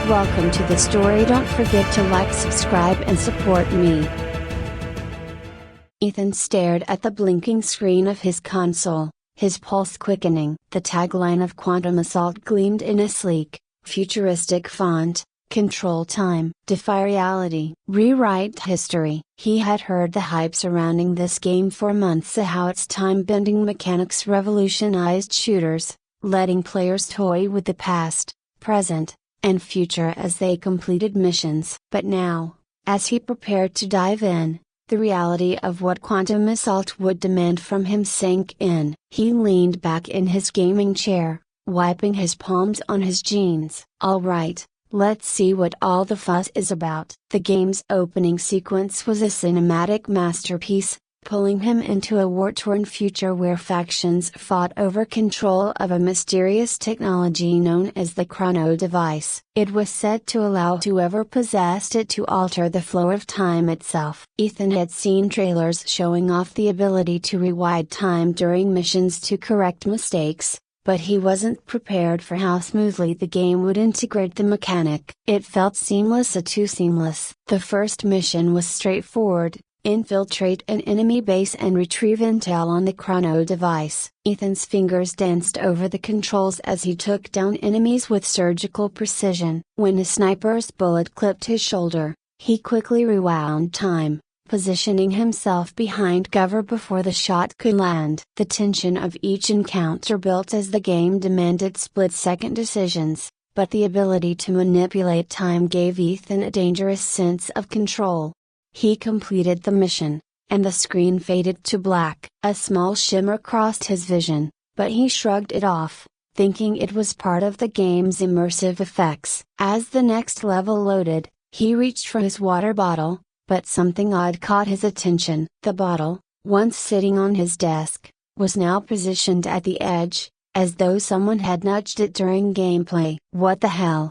Welcome to the story. Don't forget to like, subscribe and support me. Ethan stared at the blinking screen of his console, his pulse quickening. The tagline of Quantum Assault gleamed in a sleek, futuristic font: Control time, defy reality, rewrite history. He had heard the hype surrounding this game for months, how its time-bending mechanics revolutionized shooters, letting players toy with the past, present, and future as they completed missions. But now, as he prepared to dive in, the reality of what Quantum Assault would demand from him sank in. He leaned back in his gaming chair, wiping his palms on his jeans. All right, let's see what all the fuss is about. The game's opening sequence was a cinematic masterpiece, pulling him into a war-torn future where factions fought over control of a mysterious technology known as the Chrono device. It was said to allow whoever possessed it to alter the flow of time itself. Ethan had seen trailers showing off the ability to rewind time during missions to correct mistakes, but he wasn't prepared for how smoothly the game would integrate the mechanic. It felt seamless, too seamless. The first mission was straightforward: infiltrate an enemy base and retrieve intel on the Chrono device. Ethan's fingers danced over the controls as he took down enemies with surgical precision. When a sniper's bullet clipped his shoulder, he quickly rewound time, positioning himself behind cover before the shot could land. The tension of each encounter built as the game demanded split-second decisions, but the ability to manipulate time gave Ethan a dangerous sense of control. He completed the mission, and the screen faded to black. A small shimmer crossed his vision, but he shrugged it off, thinking it was part of the game's immersive effects. As the next level loaded, he reached for his water bottle, but something odd caught his attention. The bottle, once sitting on his desk, was now positioned at the edge, as though someone had nudged it during gameplay. "What the hell?"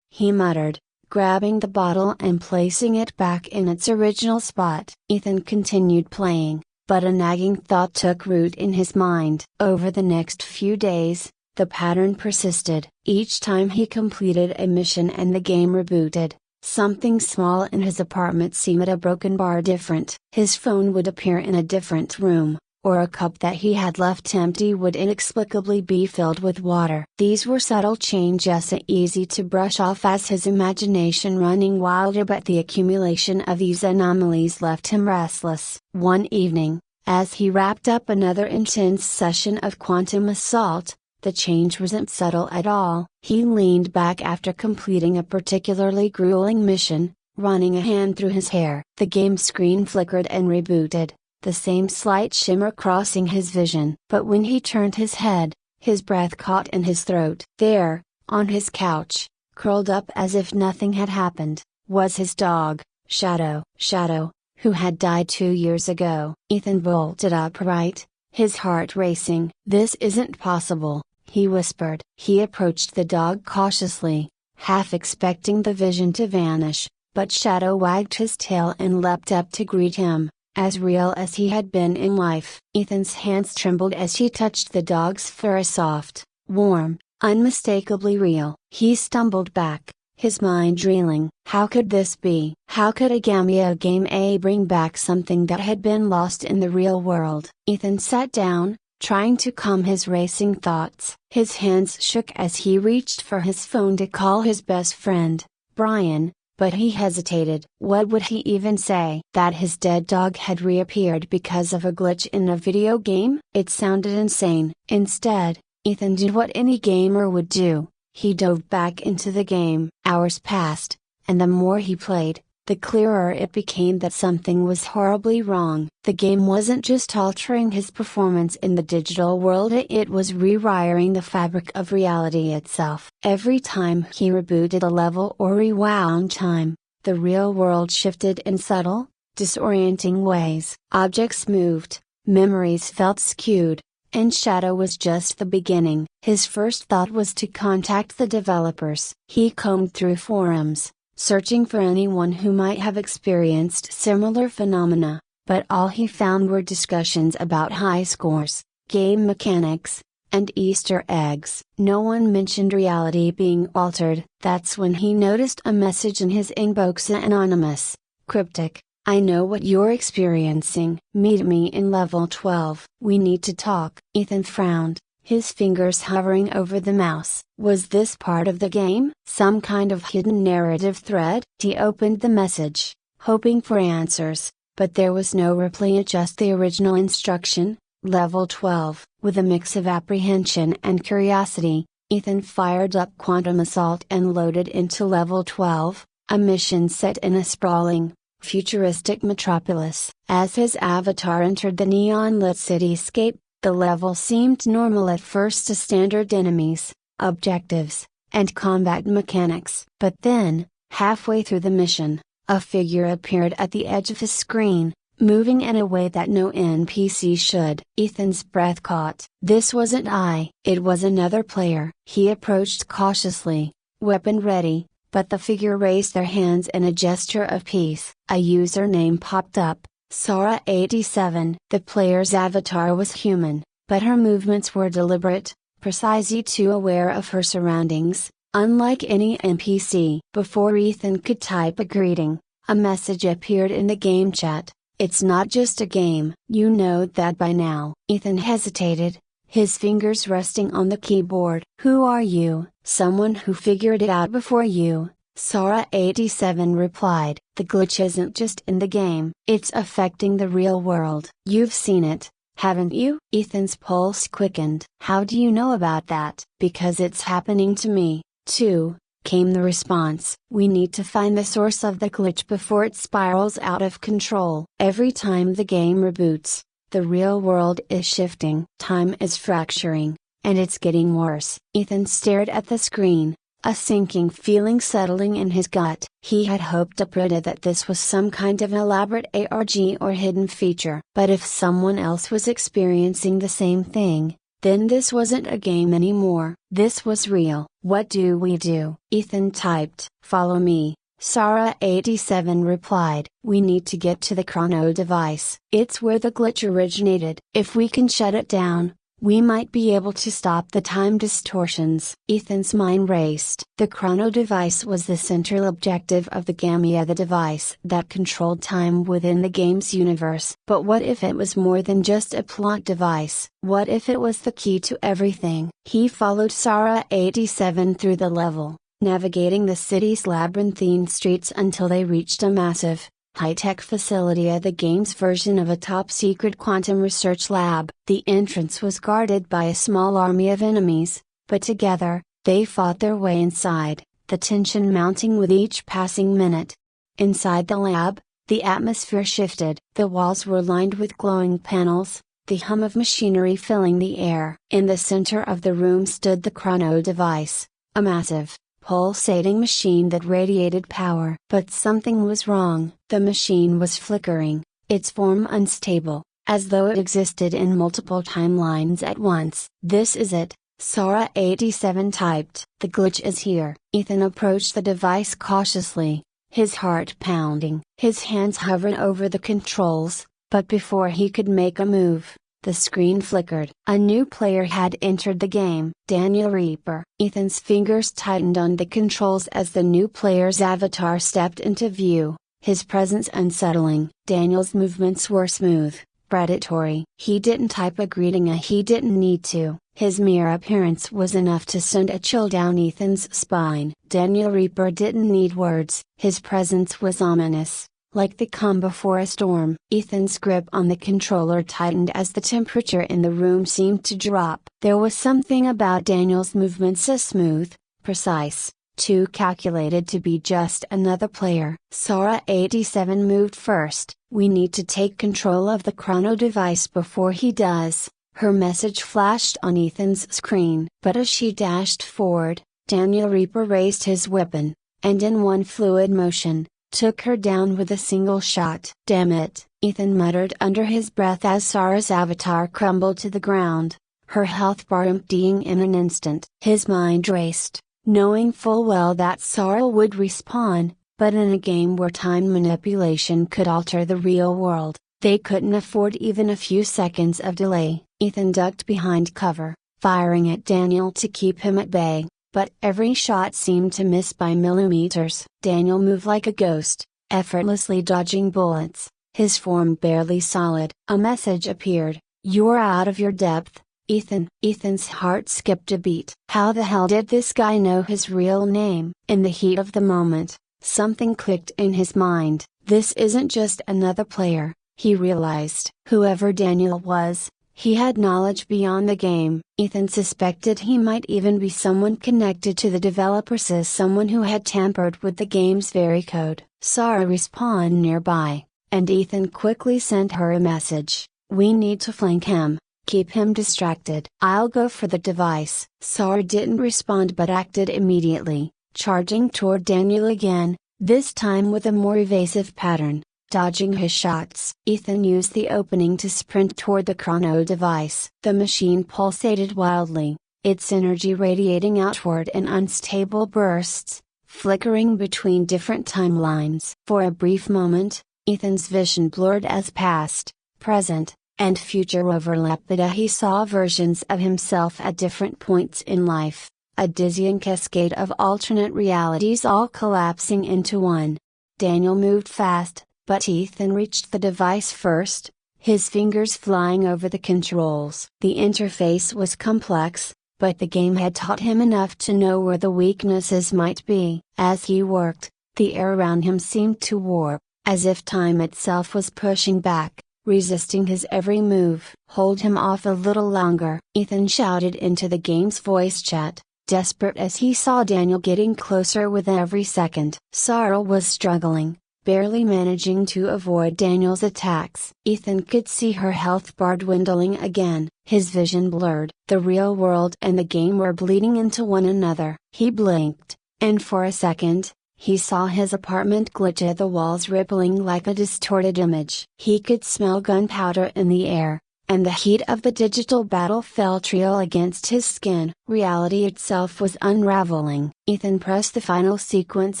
he muttered, grabbing the bottle and placing it back in its original spot. Ethan continued playing, but a nagging thought took root in his mind. Over the next few days, the pattern persisted. Each time he completed a mission and the game rebooted, something small in his apartment seemed a broken bar different. His phone would appear in a different room, or a cup that he had left empty would inexplicably be filled with water. These were subtle changes, easy to brush off as his imagination running wilder, but the accumulation of these anomalies left him restless. One evening, as he wrapped up another intense session of Quantum Assault, the change wasn't subtle at all. He leaned back after completing a particularly grueling mission, running a hand through his hair. The game screen flickered and rebooted, the same slight shimmer crossing his vision. But when he turned his head, his breath caught in his throat. There, on his couch, curled up as if nothing had happened, was his dog, Shadow. Shadow, who had died 2 years ago. Ethan bolted upright, his heart racing. "This isn't possible," he whispered. He approached the dog cautiously, half expecting the vision to vanish, but Shadow wagged his tail and leapt up to greet him, as real as he had been in life. Ethan's hands trembled as he touched the dog's fur, soft, warm, unmistakably real. He stumbled back, his mind reeling. How could this be? How could a game bring back something that had been lost in the real world? Ethan sat down, trying to calm his racing thoughts. His hands shook as he reached for his phone to call his best friend, Brian, but he hesitated. What would he even say? That his dead dog had reappeared because of a glitch in a video game? It sounded insane. Instead, Ethan did what any gamer would do. He dove back into the game. Hours passed, and the more he played, the clearer it became that something was horribly wrong. The game wasn't just altering his performance in the digital world, it was rewiring the fabric of reality itself. Every time he rebooted a level or rewound time, the real world shifted in subtle, disorienting ways. Objects moved, memories felt skewed, and Shadow was just the beginning. His first thought was to contact the developers. He combed through forums, searching for anyone who might have experienced similar phenomena, but all he found were discussions about high scores, game mechanics, and Easter eggs. No one mentioned reality being altered. That's when he noticed a message in his inbox, anonymous, cryptic. I know what you're experiencing. Meet me in level 12. We need to talk. Ethan frowned, his fingers hovering over the mouse. Was this part of the game? Some kind of hidden narrative thread? He opened the message, hoping for answers, but there was no reply, just the original instruction. Level 12. With a mix of apprehension and curiosity, Ethan fired up Quantum Assault and loaded into level 12, a mission set in a sprawling, futuristic metropolis. As his avatar entered the neon-lit cityscape, the level seemed normal at first to standard enemies, objectives, and combat mechanics. But then, halfway through the mission, a figure appeared at the edge of his screen, moving in a way that no NPC should. Ethan's breath caught. This wasn't I. It was another player. He approached cautiously, weapon ready, but the figure raised their hands in a gesture of peace. A username popped up, Sarah87. The player's avatar was human, but her movements were deliberate, precise, too aware of her surroundings, unlike any NPC. Before Ethan could type a greeting, a message appeared in the game chat. It's not just a game. You know that by now. Ethan hesitated, his fingers resting on the keyboard. Who are you? Someone who figured it out before you, Sarah87 replied. The glitch isn't just in the game, it's affecting the real world. You've seen it, haven't you? Ethan's pulse quickened. How do you know about that? Because it's happening to me, too, came the response. We need to find the source of the glitch before it spirals out of control. Every time the game reboots, the real world is shifting. Time is fracturing, and it's getting worse. Ethan stared at the screen, a sinking feeling settling in his gut. He had hoped that this was some kind of elaborate ARG or hidden feature. But if someone else was experiencing the same thing, then this wasn't a game anymore. This was real. What do we do? Ethan typed. Follow me, Sarah87 replied. We need to get to the chrono device. It's where the glitch originated. If we can shut it down, we might be able to stop the time distortions. Ethan's mind raced. The chrono device was the central objective of the game, the device that controlled time within the game's universe. But what if it was more than just a plot device? What if it was the key to everything? He followed Sarah87 through the level, navigating the city's labyrinthine streets until they reached a massive, high-tech facility, the game's version of a top-secret quantum research lab. The entrance was guarded by a small army of enemies, but together, they fought their way inside, the tension mounting with each passing minute. Inside the lab, the atmosphere shifted. The walls were lined with glowing panels, the hum of machinery filling the air. In the center of the room stood the chrono device, a massive, pulsating machine that radiated power. But something was wrong. The machine was flickering, its form unstable, as though it existed in multiple timelines at once. This is it, Sarah87 typed. The glitch is here. Ethan approached the device cautiously, his heart pounding. His hands hovered over the controls, but before he could make a move, the screen flickered. A new player had entered the game. Daniel Reaper. Ethan's fingers tightened on the controls as the new player's avatar stepped into view, his presence unsettling. Daniel's movements were smooth, predatory. He didn't type a greeting, he didn't need to. His mere appearance was enough to send a chill down Ethan's spine. Daniel Reaper didn't need words. His presence was ominous, like the calm before a storm. Ethan's grip on the controller tightened as the temperature in the room seemed to drop. There was something about Daniel's movements so smooth, precise, too calculated to be just another player. Sarah87 moved first. We need to take control of the chrono device before he does, her message flashed on Ethan's screen. But as she dashed forward, Daniel Reaper raised his weapon, and in one fluid motion, took her down with a single shot. Damn it, Ethan muttered under his breath as Sarah's avatar crumbled to the ground, her health bar emptying in an instant. His mind raced, knowing full well that Sarah would respawn, but in a game where time manipulation could alter the real world, they couldn't afford even a few seconds of delay. Ethan ducked behind cover, firing at Daniel to keep him at bay, but every shot seemed to miss by millimeters. Daniel moved like a ghost, effortlessly dodging bullets, his form barely solid. A message appeared: "You're out of your depth, Ethan." Ethan's heart skipped a beat. How the hell did this guy know his real name? In the heat of the moment, something clicked in his mind. This isn't just another player, he realized. Whoever Daniel was, he had knowledge beyond the game. Ethan suspected he might even be someone connected to the developers, as someone who had tampered with the game's very code. Sarah respawned nearby, and Ethan quickly sent her a message: "We need to flank him. Keep him distracted. I'll go for the device." Sarah didn't respond but acted immediately, charging toward Daniel again, this time with a more evasive pattern, dodging his shots. Ethan used the opening to sprint toward the chrono device. The machine pulsated wildly, its energy radiating outward in unstable bursts, flickering between different timelines. For a brief moment, Ethan's vision blurred as past, present, and future overlapped. He saw versions of himself at different points in life, a dizzying cascade of alternate realities all collapsing into one. Daniel moved fast, but Ethan reached the device first, his fingers flying over the controls. The interface was complex, but the game had taught him enough to know where the weaknesses might be. As he worked, the air around him seemed to warp, as if time itself was pushing back, resisting his every move. "Hold him off a little longer," Ethan shouted into the game's voice chat, desperate as he saw Daniel getting closer with every second. Sarah was struggling, barely managing to avoid Daniel's attacks. Ethan could see her health bar dwindling again, his vision blurred. The real world and the game were bleeding into one another. He blinked, and for a second, he saw his apartment glitch, the walls rippling like a distorted image. He could smell gunpowder in the air, and the heat of the digital battle felt real against his skin. Reality itself was unraveling. Ethan pressed the final sequence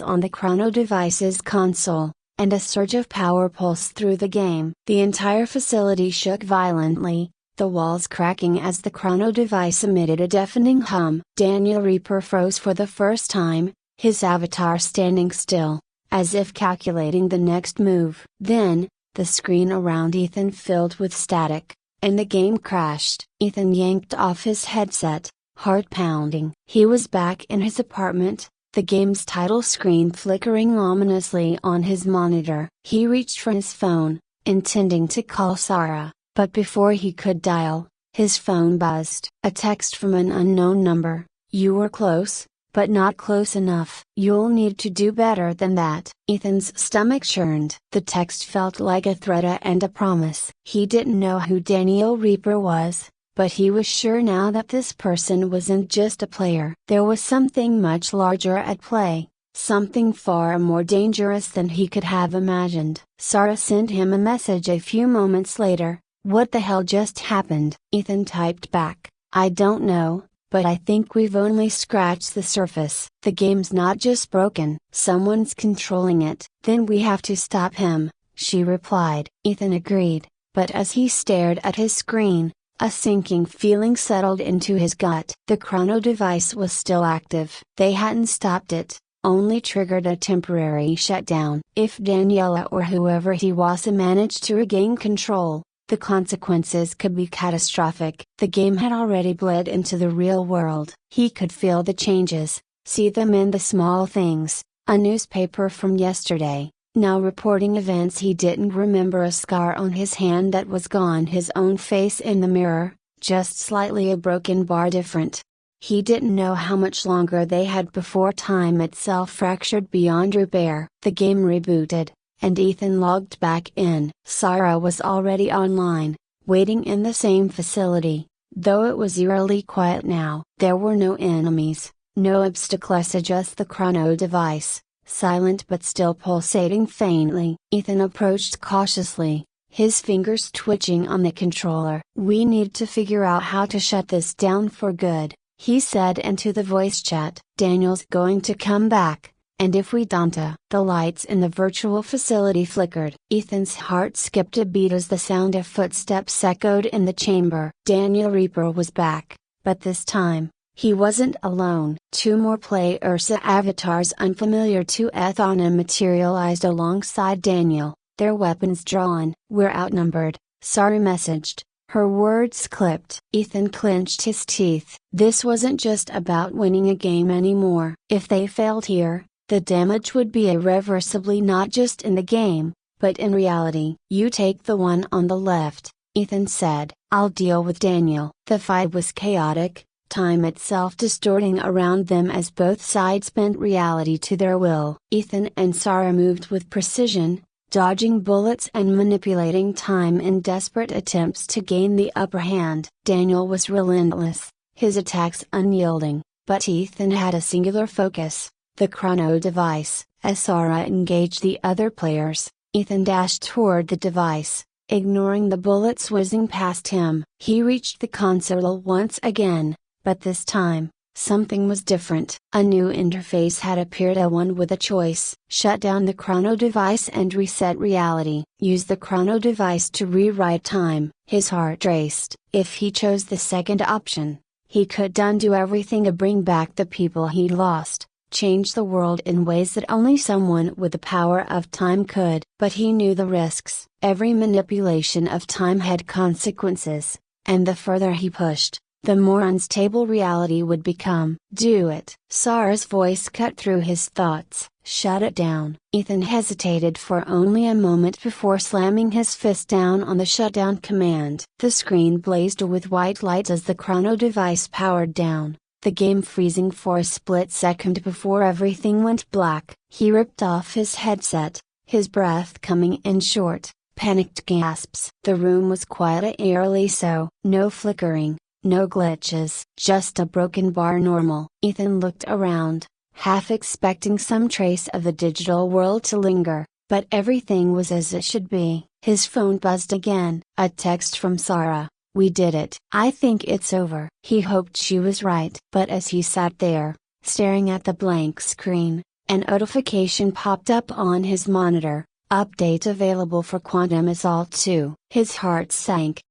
on the chrono device's console, and a surge of power pulsed through the game. The entire facility shook violently, the walls cracking as the chrono device emitted a deafening hum. Daniel Reaper froze for the first time, his avatar standing still, as if calculating the next move. Then, the screen around Ethan filled with static, and the game crashed. Ethan yanked off his headset, heart pounding. He was back in his apartment, the game's title screen flickering ominously on his monitor. He reached for his phone, intending to call Sarah, but before he could dial, his phone buzzed. A text from an unknown number: "You were close, but not close enough. You'll need to do better than that." Ethan's stomach churned. The text felt like a threat and a promise. He didn't know who Daniel Reaper was, but he was sure now that this person wasn't just a player. There was something much larger at play, something far more dangerous than he could have imagined. Sarah sent him a message a few moments later: "What the hell just happened?" Ethan typed back, "I don't know, but I think we've only scratched the surface. The game's not just broken, someone's controlling it." "Then we have to stop him," she replied. Ethan agreed, but as he stared at his screen, a sinking feeling settled into his gut. The chrono device was still active. They hadn't stopped it, only triggered a temporary shutdown. If Daniela or whoever he was managed to regain control, the consequences could be catastrophic. The game had already bled into the real world. He could feel the changes, see them in the small things: a newspaper from yesterday, now reporting events he didn't remember, a scar on his hand that was gone, his own face in the mirror, just slightly a broken bar different. He didn't know how much longer they had before time itself fractured beyond repair. The game rebooted, and Ethan logged back in. Sarah was already online, waiting in the same facility, though it was eerily quiet now. There were no enemies, no obstacles, just the chrono device, silent but still pulsating faintly. Ethan approached cautiously, his fingers twitching on the controller. "We need to figure out how to shut this down for good," he said into the voice chat. "Daniel's going to come back, and if we don't..." The lights in the virtual facility flickered. Ethan's heart skipped a beat as the sound of footsteps echoed in the chamber. Daniel Reaper was back, But this time, he wasn't alone. Two more players avatars unfamiliar to Ethana materialized alongside Daniel, their weapons drawn. "We're outnumbered," Sari messaged, her words clipped. Ethan clenched his teeth. This wasn't just about winning a game anymore. If they failed here, the damage would be irreversibly not just in the game, but in reality. "You take the one on the left," Ethan said. "I'll deal with Daniel." The fight was chaotic, time itself distorting around them as both sides bent reality to their will. Ethan and Sarah moved with precision, dodging bullets and manipulating time in desperate attempts to gain the upper hand. Daniel was relentless, his attacks unyielding, but Ethan had a singular focus, the chrono device. As Sarah engaged the other players, Ethan dashed toward the device, ignoring the bullets whizzing past him. He reached the console once again, but this time, something was different. A new interface had appeared, a one with a choice. Shut down the chrono device and reset reality. Use the chrono device to rewrite time. His heart raced. If he chose the second option, he could undo everything to bring back the people he'd lost, change the world in ways that only someone with the power of time could. But he knew the risks. Every manipulation of time had consequences, and the further he pushed, the more unstable reality would become. "Do it." Sarah's voice cut through his thoughts. "Shut it down." Ethan hesitated for only a moment before slamming his fist down on the shutdown command. The screen blazed with white light as the chrono device powered down, the game freezing for a split second before everything went black. He ripped off his headset, his breath coming in short, panicked gasps. The room was quiet, eerily so. No flickering, no glitches, just a broken bar normal. Ethan looked around, half expecting some trace of the digital world to linger, but everything was as it should be. His phone buzzed again. A text from Sarah. "We did it. I think it's over." He hoped she was right. But as he sat there, staring at the blank screen, an notification popped up on his monitor. "Update available for Quantum Assault 2. His heart sank.